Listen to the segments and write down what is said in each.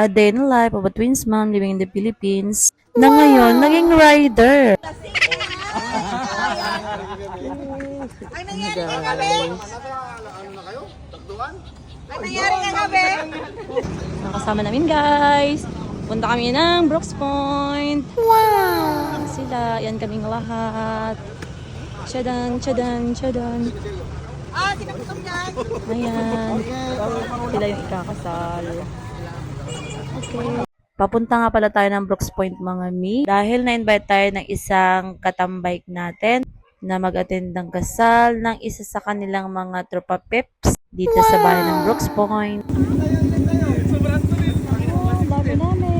A Day in the Life of a Twins Mom Living in the Philippines na ngayon naging rider. Ang nangyari kagabi? Ang nangyari kagabi? Nakasama namin guys. Punta kami ng Brooks Point. Wow! Sila, yan kaming lahat. Tsadan, tsadan, tsadan. Ah, sinagutom niyan. Ayan. Sila yung ikakasal. Okay. Papunta nga pala tayo ng Brooks Point mga mi. Dahil na-invite tayo ng isang katambike natin na mag-attend ng kasal ng isa sa kanilang mga tropa peps dito sa bahay ng Brooks Point. Oh, bago namin.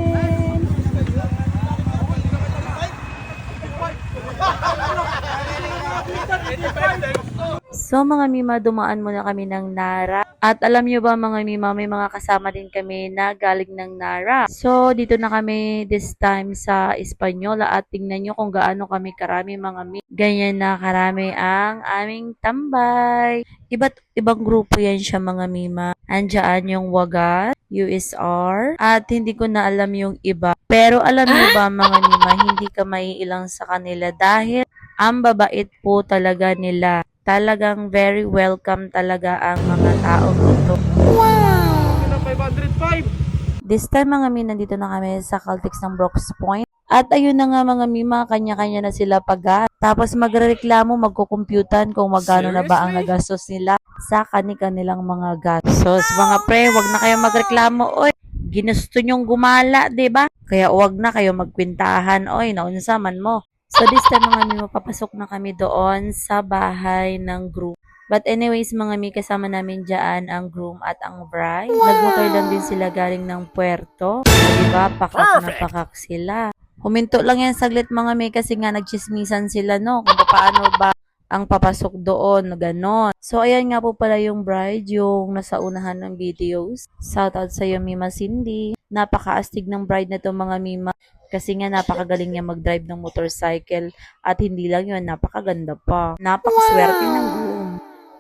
So mga mima, dumaan muna kami ng Nara. At alam nyo ba mga mima, may mga kasama din kami na galing ng Nara. So dito na kami this time sa Espanyola at tingnan nyo kung gaano kami karami mga mima. Ganyan na karami ang aming tambay. Iba't ibang grupo yan siya mga mima. Andiyan yung Wagat, USR, at hindi ko na alam yung iba. Pero alam nyo ba mga mima, hindi ka maiilang sa kanila dahil ang babait po talaga nila. Talagang very welcome talaga ang mga tao dito. Wow! 505! This time mga mi, nandito na kami sa Caltex ng Brooks Point. At ayun na nga mga mima, kanya-kanya na sila pag tapos magrereklamo, magkukumputan kung magkano na ba ang nagastos nila sa kanilang mga gastos. Mga pre, wag na kayo magreklamo, oy. Ginusto nyong gumala, 'di ba? Kaya wag na kayo magkwintahan, oy, naunsa man mo. So this time mga mi, mapapasok na kami doon sa bahay ng groom. But anyways mga mi, kasama namin dyan ang groom at ang bride. Wow! Nag-motor lang din sila galing ng Puerto. Diba? Pakak na pakak sila. Huminto lang yan saglit mga mi kasi nga nagchismisan sila no. Kung paano ba ang papasok doon, ganon. So ayan nga po pala yung bride, yung nasa unahan ng videos. Shout out sa iyo Mima Cindy. Napakaastig ng bride na to mga mima. Kasi nga napakagaling niya mag-drive ng motorcycle. At hindi lang yun, napakaganda pa. Napakaswerte ng groom.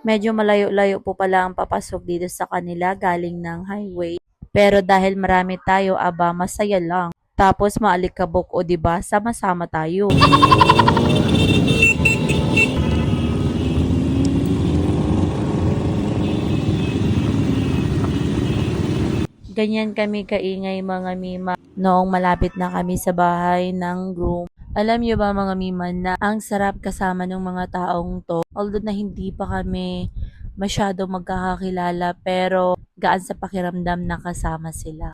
Medyo malayo-layo po pala ang papasok dito sa kanila galing ng highway. Pero dahil marami tayo, aba, masaya lang. Tapos maalikabok o diba, sama-sama tayo. Ganyan kami kaingay mga mima noong malapit na kami sa bahay ng groom. Alam niyo ba mga mima na ang sarap kasama ng mga taong to. Although na hindi pa kami masyado magkakakilala pero gaan sa pakiramdam na kasama sila.